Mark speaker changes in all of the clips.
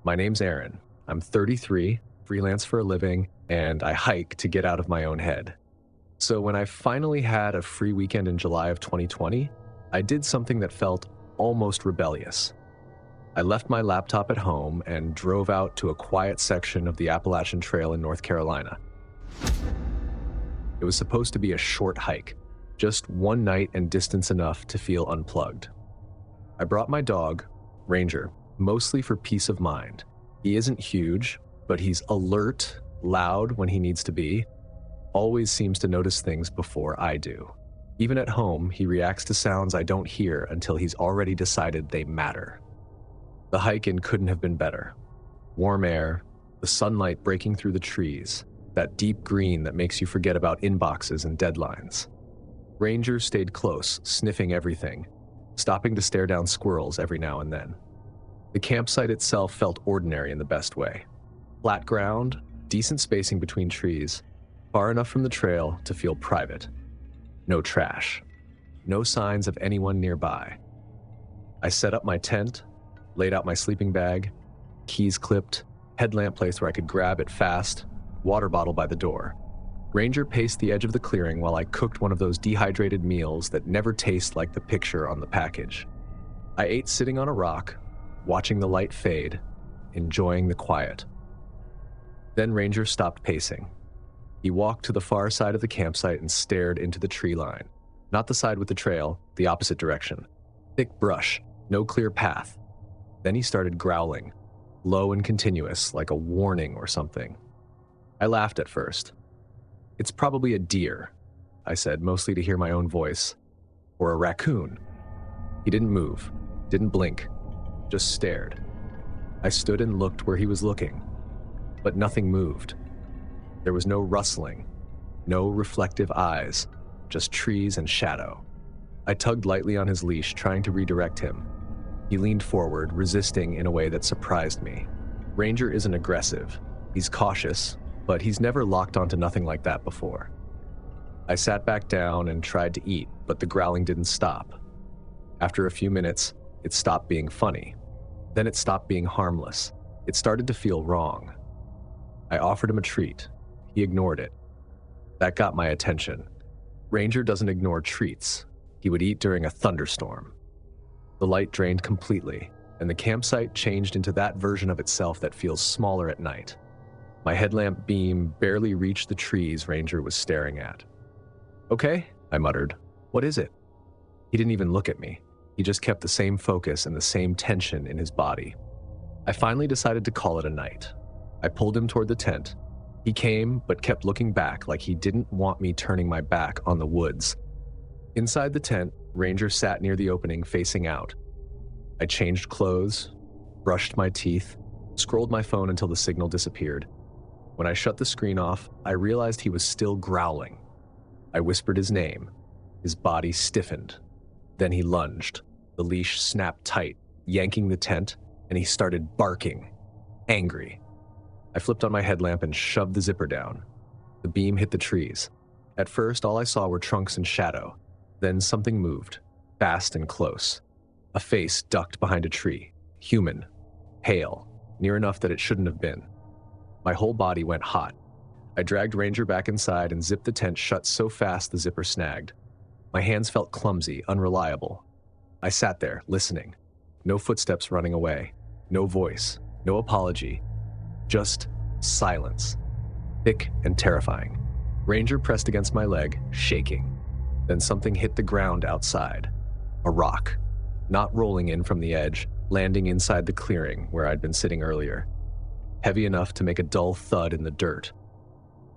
Speaker 1: My name's Aaron. I'm 33, freelance for a living, and I hike to get out of my own head. So when I finally had a free weekend in July of 2020, I did something that felt almost rebellious. I left my laptop at home and drove out to a quiet section of the Appalachian Trail in North Carolina. It was supposed to be a short hike, just one night and distance enough to feel unplugged. I brought my dog, Ranger, mostly for peace of mind. He isn't huge, but he's alert, loud when he needs to be, always seems to notice things before I do. Even at home, he reacts to sounds I don't hear until he's already decided they matter. The hike-in couldn't have been better. Warm air, the sunlight breaking through the trees, that deep green that makes you forget about inboxes and deadlines. Ranger stayed close, sniffing everything, stopping to stare down squirrels every now and then. The campsite itself felt ordinary in the best way. Flat ground, decent spacing between trees, far enough from the trail to feel private. No trash. No signs of anyone nearby. I set up my tent, laid out my sleeping bag, keys clipped, headlamp placed where I could grab it fast, water bottle by the door. Ranger paced the edge of the clearing while I cooked one of those dehydrated meals that never taste like the picture on the package. I ate sitting on a rock, watching the light fade, enjoying the quiet. Then Ranger stopped pacing. He walked to the far side of the campsite and stared into the tree line. Not the side with the trail, the opposite direction. Thick brush, no clear path. Then he started growling, low and continuous, like a warning or something. I laughed at first. "It's probably a deer," I said, mostly to hear my own voice. "Or a raccoon." He didn't move, didn't blink, just stared. I stood and looked where he was looking, but nothing moved. There was no rustling, no reflective eyes, just trees and shadow. I tugged lightly on his leash, trying to redirect him. He leaned forward, resisting in a way that surprised me. Ranger isn't aggressive. He's cautious, but he's never locked onto nothing like that before. I sat back down and tried to eat, but the growling didn't stop. After a few minutes, it stopped being funny. Then it stopped being harmless. It started to feel wrong. I offered him a treat. He ignored it. That got my attention. Ranger doesn't ignore treats. He would eat during a thunderstorm. The light drained completely, and the campsite changed into that version of itself that feels smaller at night. My headlamp beam barely reached the trees Ranger was staring at. "Okay," I muttered. "What is it?" He didn't even look at me. He just kept the same focus and the same tension in his body. I finally decided to call it a night. I pulled him toward the tent. He came, but kept looking back like he didn't want me turning my back on the woods. Inside the tent, Ranger sat near the opening facing out. I changed clothes, brushed my teeth, scrolled my phone until the signal disappeared. When I shut the screen off, I realized he was still growling. I whispered his name. His body stiffened. Then he lunged. The leash snapped tight, yanking the tent, and he started barking, angry. I flipped on my headlamp and shoved the zipper down. The beam hit the trees. At first, all I saw were trunks and shadow. Then something moved, fast and close. A face ducked behind a tree, human, pale, near enough that it shouldn't have been. My whole body went hot. I dragged Ranger back inside and zipped the tent shut so fast the zipper snagged. My hands felt clumsy, unreliable. I sat there, listening. No footsteps running away. No voice. No apology. Just silence. Thick and terrifying. Ranger pressed against my leg, shaking. Then something hit the ground outside. A rock. Not rolling in from the edge, landing inside the clearing where I'd been sitting earlier. Heavy enough to make a dull thud in the dirt.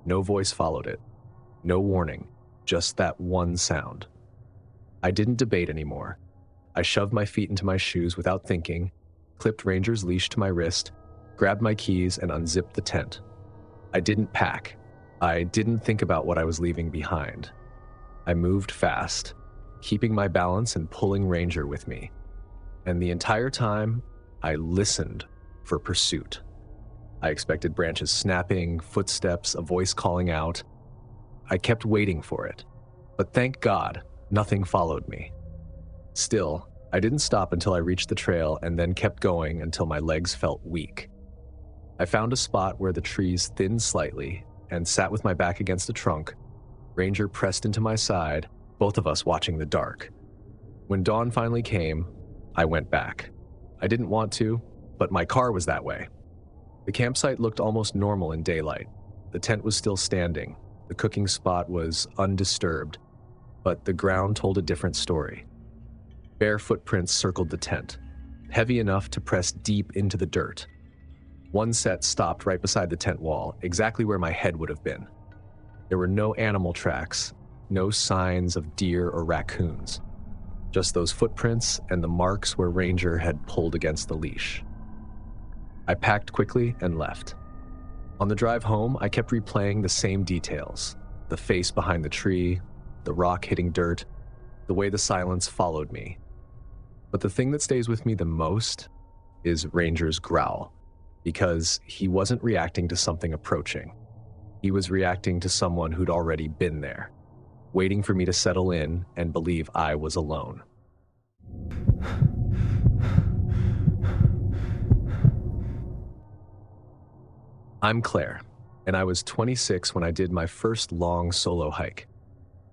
Speaker 1: No voice followed it. No warning. Just that one sound. I didn't debate anymore. I shoved my feet into my shoes without thinking, clipped Ranger's leash to my wrist, grabbed my keys, and unzipped the tent. I didn't pack. I didn't think about what I was leaving behind. I moved fast, keeping my balance and pulling Ranger with me. And the entire time, I listened for pursuit. I expected branches snapping, footsteps, a voice calling out. I kept waiting for it. But thank God, nothing followed me. Still, I didn't stop until I reached the trail and then kept going until my legs felt weak. I found a spot where the trees thinned slightly and sat with my back against a trunk. Ranger pressed into my side, both of us watching the dark. When dawn finally came, I went back. I didn't want to, but my car was that way. The campsite looked almost normal in daylight. The tent was still standing. The cooking spot was undisturbed, but the ground told a different story. Bare footprints circled the tent, heavy enough to press deep into the dirt. One set stopped right beside the tent wall, exactly where my head would have been. There were no animal tracks, no signs of deer or raccoons. Just those footprints and the marks where Ranger had pulled against the leash. I packed quickly and left. On the drive home, I kept replaying the same details. The face behind the tree, the rock hitting dirt, the way the silence followed me. But the thing that stays with me the most is Ranger's growl, because he wasn't reacting to something approaching. He was reacting to someone who'd already been there, waiting for me to settle in and believe I was alone. I'm Claire, and I was 26 when I did my first long solo hike.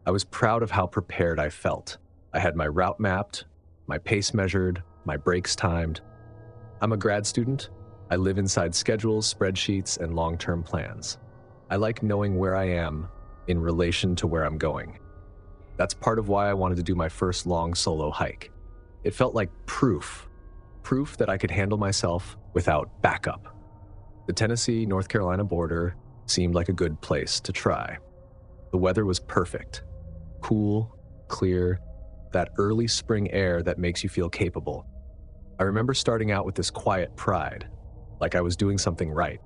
Speaker 1: I was proud of how prepared I felt. I had my route mapped, my pace measured, my breaks timed. I'm a grad student. I live inside schedules, spreadsheets, and long-term plans. I like knowing where I am in relation to where I'm going. That's part of why I wanted to do my first long solo hike. It felt like proof that I could handle myself without backup. The Tennessee-North Carolina border seemed like a good place to try. The weather was perfect. Cool, clear, that early spring air that makes you feel capable. I remember starting out with this quiet pride, like I was doing something right.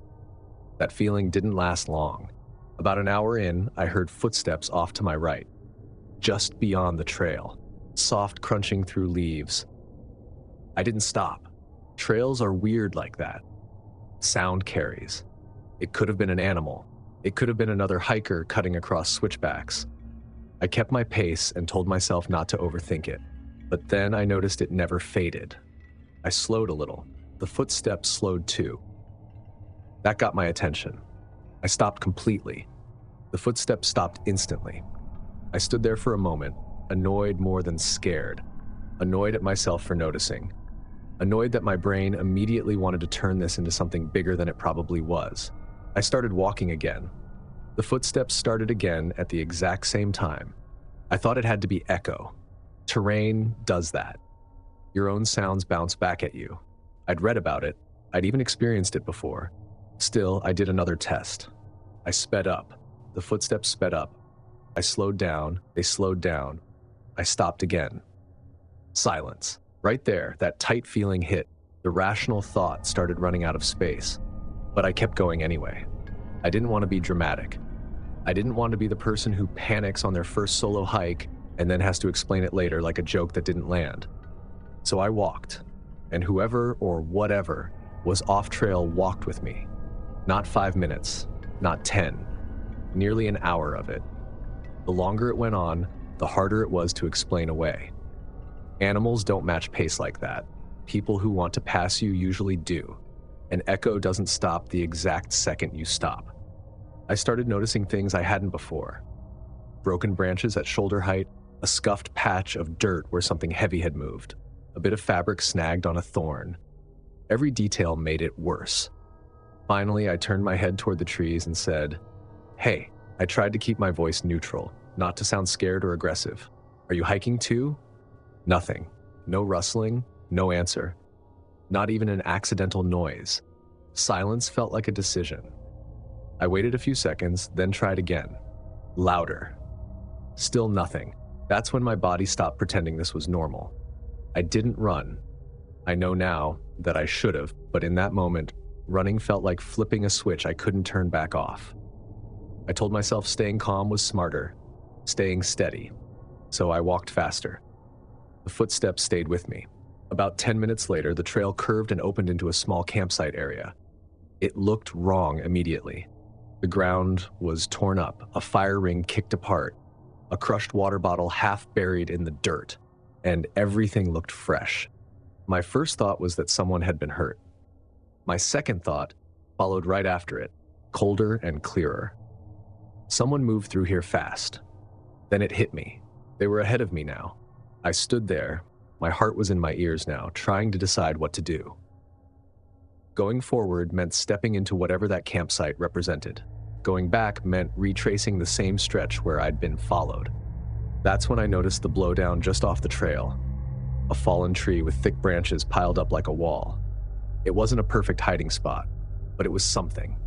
Speaker 1: That feeling didn't last long. About an hour in, I heard footsteps off to my right, just beyond the trail, soft crunching through leaves. I didn't stop. Trails are weird like that. Sound carries. It could have been an animal. It could have been another hiker cutting across switchbacks. I kept my pace and told myself not to overthink it, but then I noticed it never faded. I slowed a little. The footsteps slowed too. That got my attention. I stopped completely. The footsteps stopped instantly. I stood there for a moment, annoyed more than scared, annoyed at myself for noticing, annoyed that my brain immediately wanted to turn this into something bigger than it probably was. I started walking again. The footsteps started again at the exact same time. I thought it had to be echo. Terrain does that. Your own sounds bounce back at you. I'd read about it. I'd even experienced it before. Still, I did another test. I sped up. The footsteps sped up. I slowed down. They slowed down. I stopped again. Silence. Right there, that tight feeling hit. The rational thought started running out of space. But I kept going anyway. I didn't want to be dramatic. I didn't want to be the person who panics on their first solo hike and then has to explain it later like a joke that didn't land. So I walked, and whoever or whatever was off trail walked with me. Not 5 minutes, not 10, nearly an hour of it. The longer it went on, the harder it was to explain away. Animals don't match pace like that. People who want to pass you usually do. An echo doesn't stop the exact second you stop. I started noticing things I hadn't before. Broken branches at shoulder height, a scuffed patch of dirt where something heavy had moved, a bit of fabric snagged on a thorn. Every detail made it worse. Finally, I turned my head toward the trees and said, "Hey." I tried to keep my voice neutral, not to sound scared or aggressive. "Are you hiking too?" Nothing. No rustling, no answer. Not even an accidental noise. Silence felt like a decision. I waited a few seconds, then tried again. Louder. Still nothing. That's when my body stopped pretending this was normal. I didn't run. I know now that I should have, but in that moment, running felt like flipping a switch I couldn't turn back off. I told myself staying calm was smarter, staying steady, so I walked faster. The footsteps stayed with me. About 10 minutes later, the trail curved and opened into a small campsite area. It looked wrong immediately. The ground was torn up, a fire ring kicked apart, a crushed water bottle half buried in the dirt, and everything looked fresh. My first thought was that someone had been hurt. My second thought, followed right after it, colder and clearer. Someone moved through here fast. Then it hit me. They were ahead of me now. I stood there. My heart was in my ears now, trying to decide what to do. Going forward meant stepping into whatever that campsite represented. Going back meant retracing the same stretch where I'd been followed. That's when I noticed the blowdown just off the trail. A fallen tree with thick branches piled up like a wall. It wasn't a perfect hiding spot, but it was something.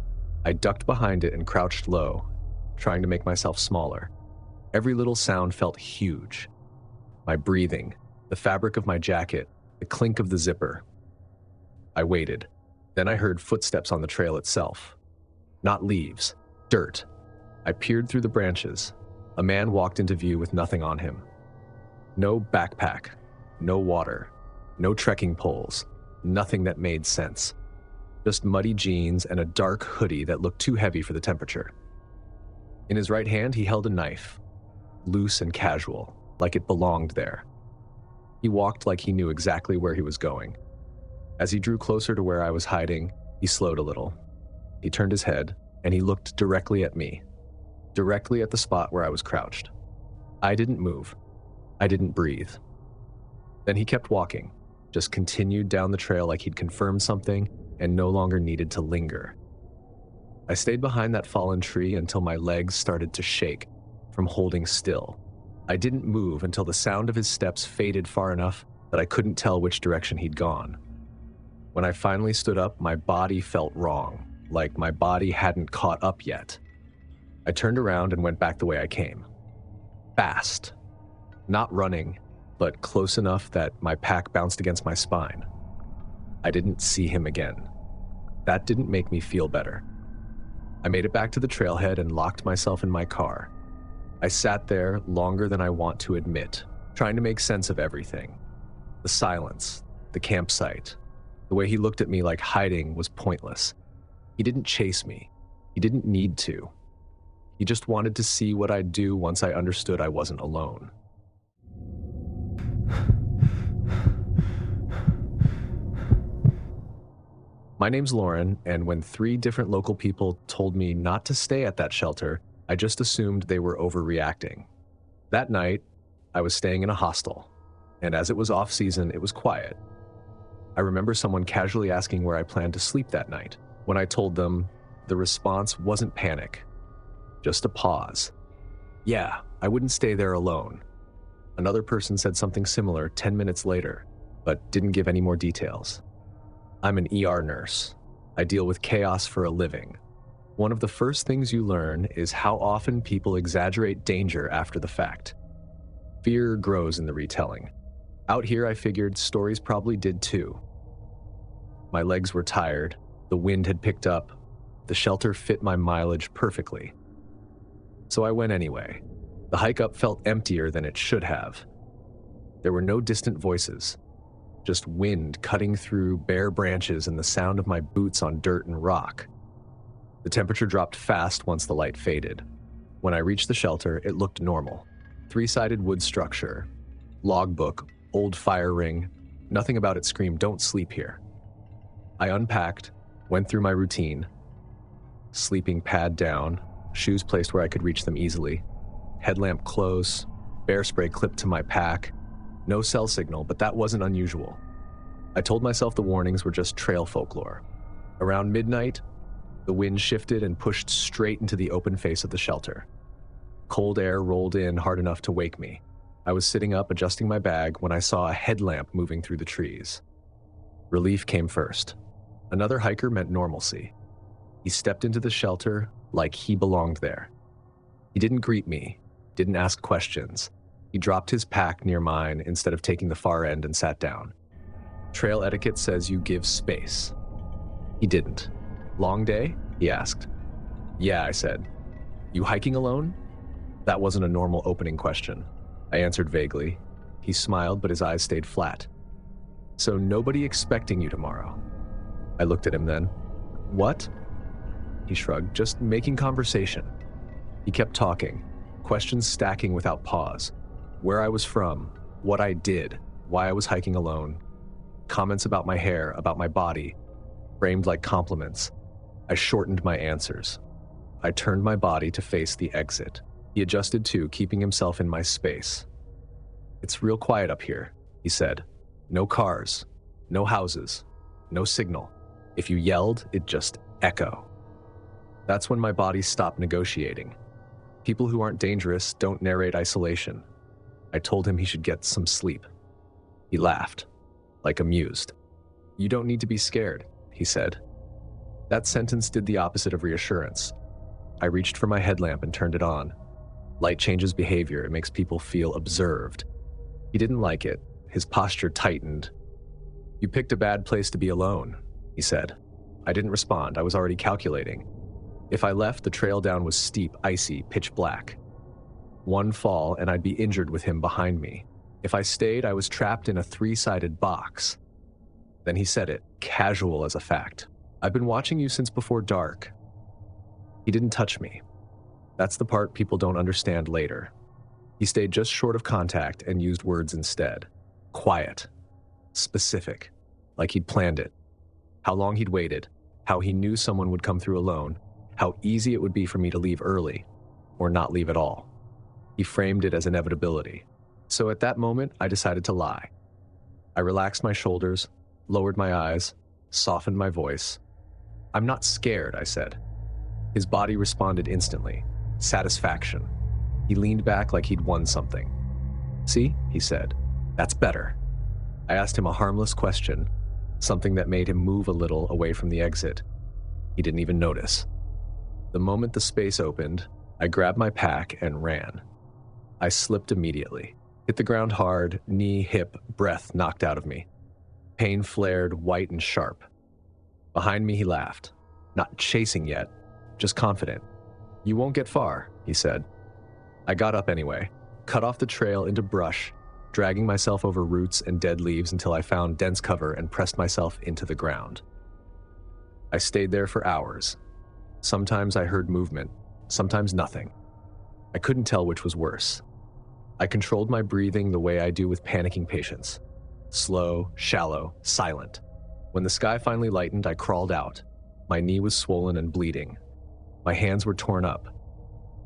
Speaker 1: I ducked behind it and crouched low, trying to make myself smaller. Every little sound felt huge. My breathing, the fabric of my jacket, the clink of the zipper. I waited. Then I heard footsteps on the trail itself. Not leaves, dirt. I peered through the branches. A man walked into view with nothing on him. No backpack, no water, no trekking poles, nothing that made sense. Just muddy jeans and a dark hoodie that looked too heavy for the temperature. In his right hand, he held a knife, loose and casual, like it belonged there. He walked like he knew exactly where he was going. As he drew closer to where I was hiding, he slowed a little. He turned his head, and he looked directly at me, directly at the spot where I was crouched. I didn't move. I didn't breathe. Then he kept walking, just continued down the trail like he'd confirmed something and no longer needed to linger. I stayed behind that fallen tree until my legs started to shake from holding still. I didn't move until the sound of his steps faded far enough that I couldn't tell which direction he'd gone. When I finally stood up, my body felt wrong, like my body hadn't caught up yet. I turned around and went back the way I came. Fast. Not running, but close enough that my pack bounced against my spine. I didn't see him again. That didn't make me feel better. I made it back to the trailhead and locked myself in my car. I sat there longer than I want to admit, trying to make sense of everything. The silence, the campsite, the way he looked at me like hiding was pointless. He didn't chase me. He didn't need to. He just wanted to see what I'd do once I understood I wasn't alone. My name's Lauren, and when 3 different local people told me not to stay at that shelter, I just assumed they were overreacting. That night, I was staying in a hostel, and as it was off-season, it was quiet. I remember someone casually asking where I planned to sleep that night. When I told them, the response wasn't panic, just a pause. Yeah, I wouldn't stay there alone. Another person said something similar 10 minutes later, but didn't give any more details. I'm an ER nurse. I deal with chaos for a living. One of the first things you learn is how often people exaggerate danger after the fact. Fear grows in the retelling. Out here, I figured stories probably did too. My legs were tired, the wind had picked up, the shelter fit my mileage perfectly. So I went anyway. The hike up felt emptier than it should have. There were no distant voices, just wind cutting through bare branches and the sound of my boots on dirt and rock. The temperature dropped fast once the light faded. When I reached the shelter, it looked normal. 3-sided wood structure, logbook, old fire ring, nothing about it screamed, "Don't sleep here." I unpacked, went through my routine. Sleeping pad down, shoes placed where I could reach them easily, headlamp close, bear spray clipped to my pack. No cell signal, but that wasn't unusual. I told myself the warnings were just trail folklore. Around midnight, the wind shifted and pushed straight into the open face of the shelter. Cold air rolled in hard enough to wake me. I was sitting up adjusting my bag when I saw a headlamp moving through the trees. Relief came first. Another hiker meant normalcy. He stepped into the shelter like he belonged there. He didn't greet me, didn't ask questions. He dropped his pack near mine instead of taking the far end and sat down. Trail etiquette says you give space. He didn't. "Long day?" he asked. "Yeah," I said. "You hiking alone?" That wasn't a normal opening question. I answered vaguely. He smiled, but his eyes stayed flat. "So nobody expecting you tomorrow?" I looked at him then. "What?" He shrugged, "Just making conversation." He kept talking, questions stacking without pause. Where I was from, what I did, why I was hiking alone. Comments about my hair, about my body, framed like compliments. I shortened my answers. I turned my body to face the exit. He adjusted too, keeping himself in my space. "It's real quiet up here," he said. "No cars, no houses, no signal. If you yelled, it'd just echo." That's when my body stopped negotiating. People who aren't dangerous don't narrate isolation. I told him he should get some sleep. He laughed, like amused. "You don't need to be scared," he said. That sentence did the opposite of reassurance. I reached for my headlamp and turned it on. Light changes behavior. It makes people feel observed. He didn't like it. His posture tightened. "You picked a bad place to be alone," he said. I didn't respond. I was already calculating. If I left, the trail down was steep, icy, pitch black. One fall, and I'd be injured with him behind me. If I stayed, I was trapped in a 3-sided box. Then he said it, casual as a fact. "I've been watching you since before dark." He didn't touch me. That's the part people don't understand later. He stayed just short of contact and used words instead. Quiet. Specific. Like he'd planned it. How long he'd waited. How he knew someone would come through alone. How easy it would be for me to leave early, or not leave at all. He framed it as inevitability. So at that moment, I decided to lie. I relaxed my shoulders, lowered my eyes, softened my voice. "I'm not scared," I said. His body responded instantly. Satisfaction. He leaned back like he'd won something. "See," he said, "that's better." I asked him a harmless question, something that made him move a little away from the exit. He didn't even notice. The moment the space opened, I grabbed my pack and ran. I slipped immediately. Hit the ground hard, knee, hip, breath knocked out of me. Pain flared, white and sharp. Behind me, he laughed. Not chasing yet, just confident. "You won't get far," he said. I got up anyway, cut off the trail into brush, dragging myself over roots and dead leaves until I found dense cover and pressed myself into the ground. I stayed there for hours. Sometimes I heard movement, sometimes nothing. I couldn't tell which was worse. I controlled my breathing the way I do with panicking patients. Slow, shallow, silent. When the sky finally lightened, I crawled out. My knee was swollen and bleeding. My hands were torn up.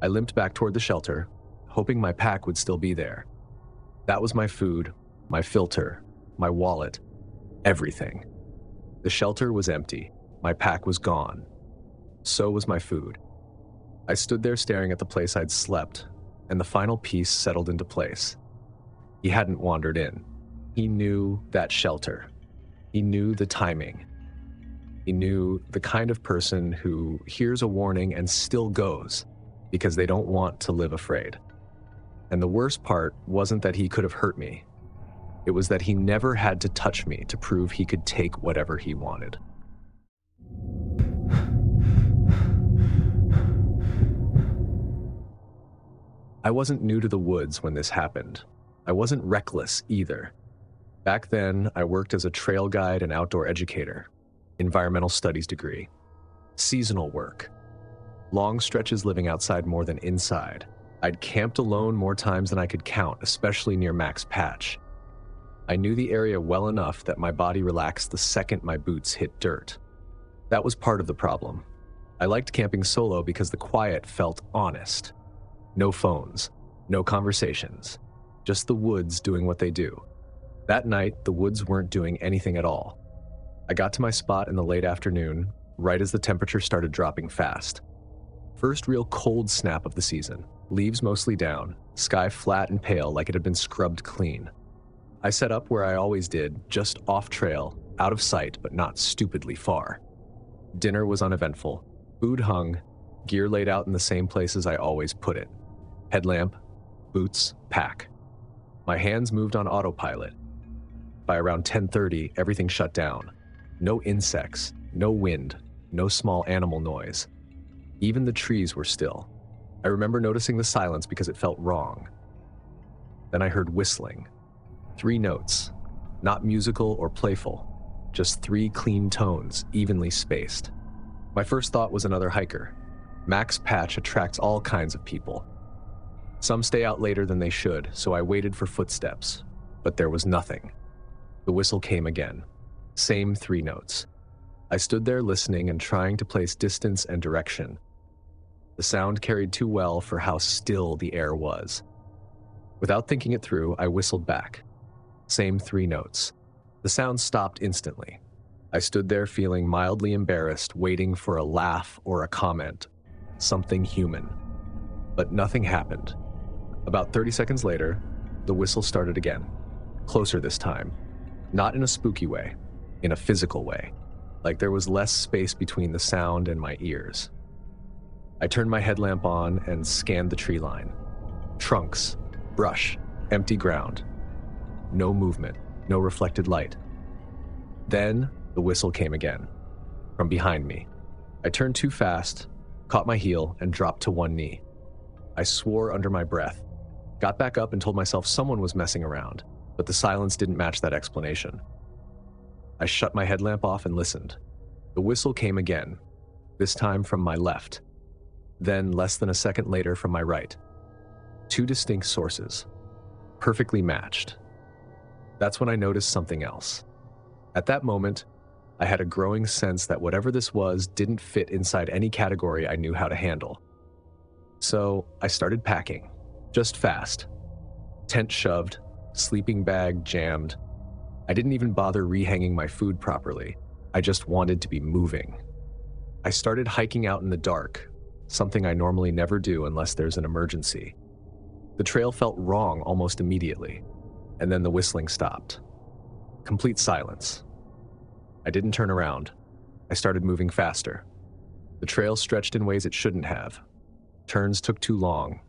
Speaker 1: I limped back toward the shelter, hoping my pack would still be there. That was my food, my filter, my wallet, everything. The shelter was empty. My pack was gone. So was my food. I stood there staring at the place I'd slept, and the final piece settled into place. He hadn't wandered in. He knew that shelter. He knew the timing. He knew the kind of person who hears a warning and still goes because they don't want to live afraid. And the worst part wasn't that he could have hurt me. It was that he never had to touch me to prove he could take whatever he wanted. I wasn't new to the woods when this happened. I wasn't reckless either. Back then, I worked as a trail guide and outdoor educator, environmental studies degree, seasonal work, long stretches living outside more than inside. I'd camped alone more times than I could count, especially near Mac's Patch. I knew the area well enough that my body relaxed the second my boots hit dirt. That was part of the problem. I liked camping solo because the quiet felt honest. No phones, no conversations, just the woods doing what they do. That night, the woods weren't doing anything at all. I got to my spot in the late afternoon, right as the temperature started dropping fast. First real cold snap of the season, leaves mostly down, sky flat and pale like it had been scrubbed clean. I set up where I always did, just off trail, out of sight, but not stupidly far. Dinner was uneventful. Food hung, gear laid out in the same places I always put it. Headlamp, boots, pack. My hands moved on autopilot. By around 10:30, everything shut down. No insects, no wind, no small animal noise. Even the trees were still. I remember noticing the silence because it felt wrong. Then I heard whistling. 3 notes, not musical or playful, just 3 clean tones, evenly spaced. My first thought was another hiker. Mac's Patch attracts all kinds of people. Some stay out later than they should, so I waited for footsteps, but there was nothing. The whistle came again. Same 3 notes. I stood there listening and trying to place distance and direction. The sound carried too well for how still the air was. Without thinking it through, I whistled back. Same 3 notes. The sound stopped instantly. I stood there feeling mildly embarrassed, waiting for a laugh or a comment, something human. But nothing happened. About 30 seconds later, the whistle started again, closer this time. Not in a spooky way, in a physical way, like there was less space between the sound and my ears. I turned my headlamp on and scanned the tree line. Trunks, brush, empty ground. No movement, no reflected light. Then the whistle came again, from behind me. I turned too fast, caught my heel, and dropped to one knee. I swore under my breath, got back up and told myself someone was messing around, but the silence didn't match that explanation. I shut my headlamp off and listened. The whistle came again, this time from my left. Then, less than a second later, from my right. 2 distinct sources, perfectly matched. That's when I noticed something else. At that moment, I had a growing sense that whatever this was didn't fit inside any category I knew how to handle. So I started packing, just fast. Tent shoved, sleeping bag jammed. I didn't even bother rehanging my food properly. I just wanted to be moving. I started hiking out in the dark, something I normally never do unless there's an emergency. The trail felt wrong almost immediately, and then the whistling stopped. Complete silence. I didn't turn around. I started moving faster. The trail stretched in ways it shouldn't have. Turns took too long.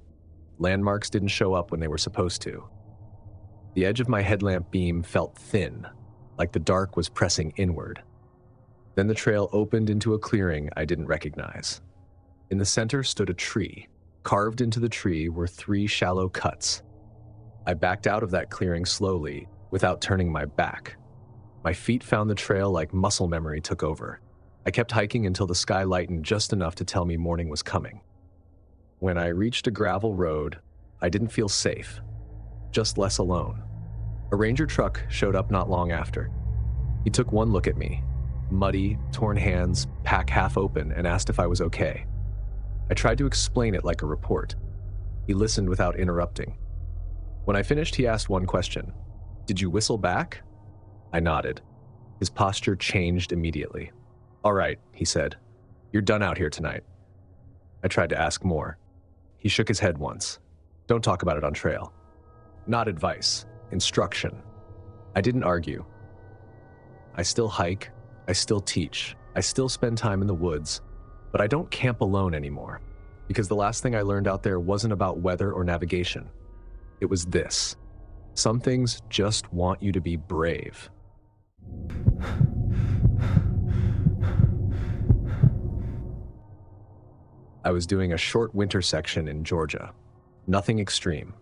Speaker 1: Landmarks didn't show up when they were supposed to. The edge of my headlamp beam felt thin, like the dark was pressing inward. Then the trail opened into a clearing I didn't recognize. In the center stood a tree. Carved into the tree were 3 shallow cuts. I backed out of that clearing slowly, without turning my back. My feet found the trail like muscle memory took over. I kept hiking until the sky lightened just enough to tell me morning was coming. When I reached a gravel road, I didn't feel safe, just less alone. A ranger truck showed up not long after. He took one look at me, muddy, torn hands, pack half open, and asked if I was okay. I tried to explain it like a report. He listened without interrupting. When I finished, he asked one question. "Did you whistle back?" I nodded. His posture changed immediately. "All right," he said. "You're done out here tonight." I tried to ask more. He shook his head once. "Don't talk about it on trail." Not advice, instruction. I didn't argue. I still hike, I still teach, I still spend time in the woods, but I don't camp alone anymore, because the last thing I learned out there wasn't about weather or navigation. It was this. Some things just want you to be brave. I was doing a short winter section in Georgia. Nothing extreme.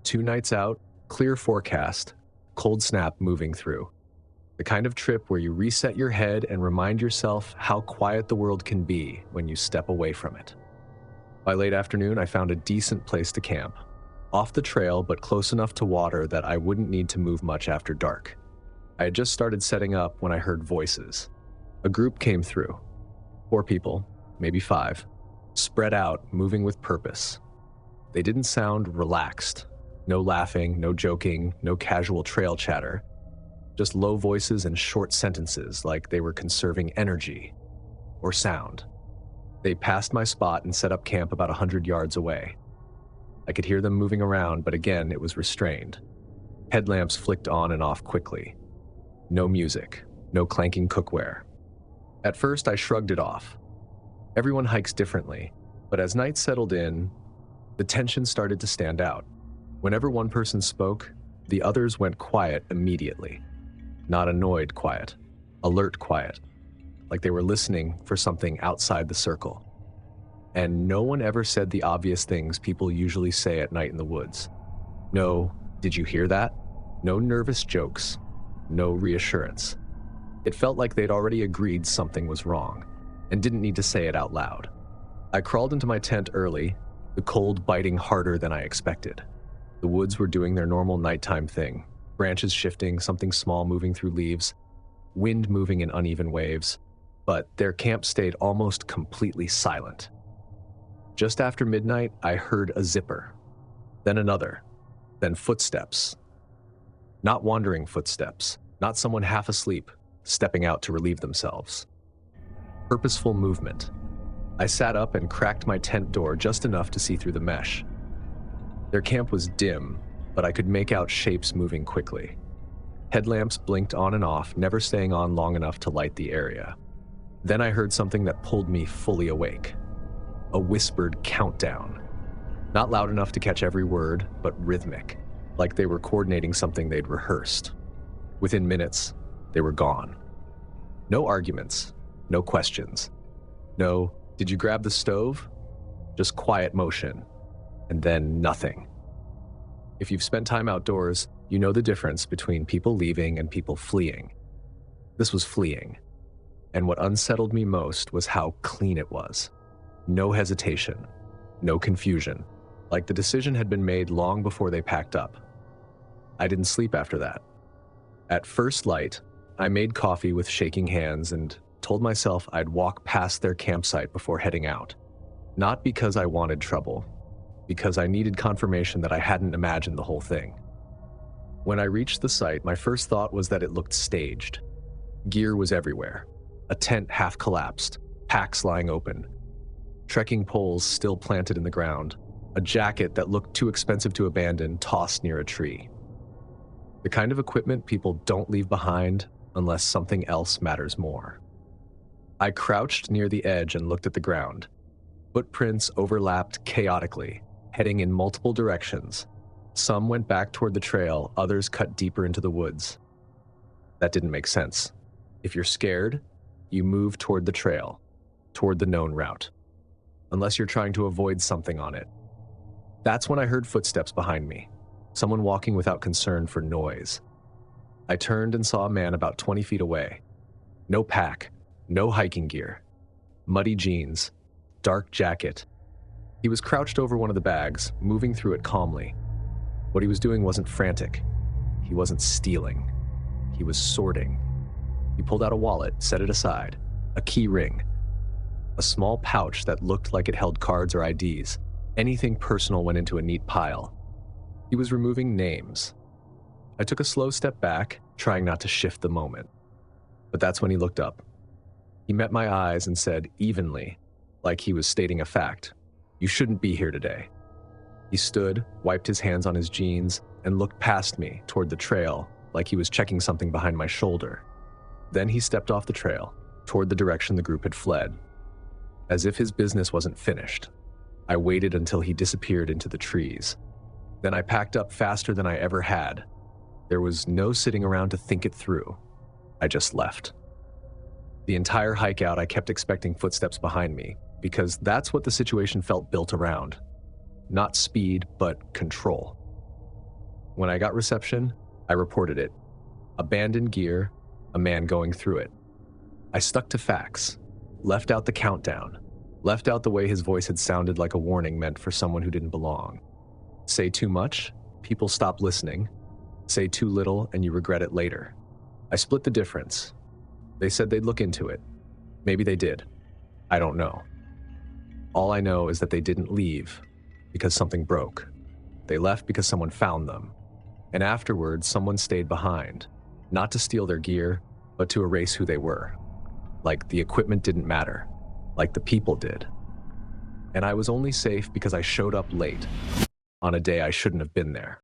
Speaker 1: 2 nights out, clear forecast, cold snap moving through. The kind of trip where you reset your head and remind yourself how quiet the world can be when you step away from it. By late afternoon, I found a decent place to camp. Off the trail, but close enough to water that I wouldn't need to move much after dark. I had just started setting up when I heard voices. A group came through. 4 people, maybe 5, spread out, moving with purpose. They didn't sound relaxed. No laughing, no joking, no casual trail chatter. Just low voices and short sentences like they were conserving energy or sound. They passed my spot and set up camp about 100 yards away. I could hear them moving around, but again, it was restrained. Headlamps flicked on and off quickly. No music, no clanking cookware. At first, I shrugged it off. Everyone hikes differently, but as night settled in, the tension started to stand out. Whenever one person spoke, the others went quiet immediately. Not annoyed quiet, alert quiet, like they were listening for something outside the circle. And no one ever said the obvious things people usually say at night in the woods. No, "Did you hear that?" No nervous jokes, no reassurance. It felt like they'd already agreed something was wrong and didn't need to say it out loud. I crawled into my tent early, the cold biting harder than I expected. The woods were doing their normal nighttime thing, branches shifting, something small moving through leaves, wind moving in uneven waves. but their camp stayed almost completely silent. Just after midnight, I heard a zipper, then another, then footsteps. Not wandering footsteps, not someone half asleep, stepping out to relieve themselves. Purposeful movement. I sat up and cracked my tent door just enough to see through the mesh. Their camp was dim, but I could make out shapes moving quickly. Headlamps blinked on and off, never staying on long enough to light the area. Then I heard something that pulled me fully awake. A whispered countdown. Not loud enough to catch every word, but rhythmic, like they were coordinating something they'd rehearsed. Within minutes, they were gone. No arguments, no questions. No, did you grab the stove? Just quiet motion, and then nothing. If you've spent time outdoors, you know the difference between people leaving and people fleeing. This was fleeing. And what unsettled me most was how clean it was. No hesitation, no confusion, like the decision had been made long before they packed up. I didn't sleep after that. At first light, I made coffee with shaking hands and told myself I'd walk past their campsite before heading out. Not because I wanted trouble, because I needed confirmation that I hadn't imagined the whole thing. When I reached the site, my first thought was that it looked staged. Gear was everywhere. A tent half collapsed, packs lying open, trekking poles still planted in the ground, a jacket that looked too expensive to abandon tossed near a tree. The kind of equipment people don't leave behind unless something else matters more. I crouched near the edge and looked at the ground. Footprints overlapped chaotically, heading in multiple directions. Some went back toward the trail, others cut deeper into the woods. That didn't make sense. If you're scared, you move toward the trail, toward the known route, unless you're trying to avoid something on it. That's when I heard footsteps behind me, someone walking without concern for noise. I turned and saw a man about 20 feet away. No pack, no hiking gear, muddy jeans, dark jacket. He was crouched over one of the bags, moving through it calmly. What he was doing wasn't frantic. He wasn't stealing. He was sorting. He pulled out a wallet, set it aside, a key ring, a small pouch that looked like it held cards or IDs. Anything personal went into a neat pile. He was removing names. I took a slow step back, trying not to shift the moment. But that's when he looked up. He met my eyes and said evenly, like he was stating a fact, "You shouldn't be here today." He stood, wiped his hands on his jeans, and looked past me toward the trail, like he was checking something behind my shoulder. Then he stepped off the trail, toward the direction the group had fled. As if his business wasn't finished, I waited until he disappeared into the trees. Then I packed up faster than I ever had. There was no sitting around to think it through. I just left. The entire hike out, I kept expecting footsteps behind me, because that's what the situation felt built around. Not speed, but control. When I got reception, I reported it. Abandoned gear, a man going through it. I stuck to facts, left out the countdown, left out the way his voice had sounded like a warning meant for someone who didn't belong. Say too much, people stop listening. Say too little, and you regret it later. I split the difference. They said they'd look into it. Maybe they did. I don't know. All I know is that they didn't leave because something broke. They left because someone found them. And afterwards, someone stayed behind, not to steal their gear, but to erase who they were. Like the equipment didn't matter, like the people did. And I was only safe because I showed up late, on a day I shouldn't have been there.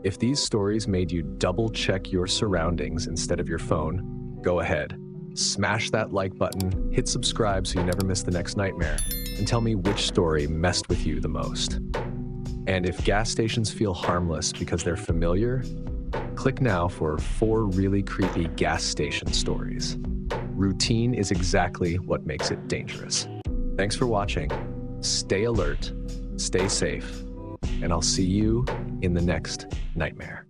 Speaker 1: If these stories made you double-check your surroundings instead of your phone, go ahead. Smash that like button, hit subscribe so you never miss the next nightmare, and tell me which story messed with you the most. And if gas stations feel harmless because they're familiar, click now for 4 really creepy gas station stories. Routine is exactly what makes it dangerous. Thanks for watching. Stay alert, stay safe, and I'll see you in the next nightmare.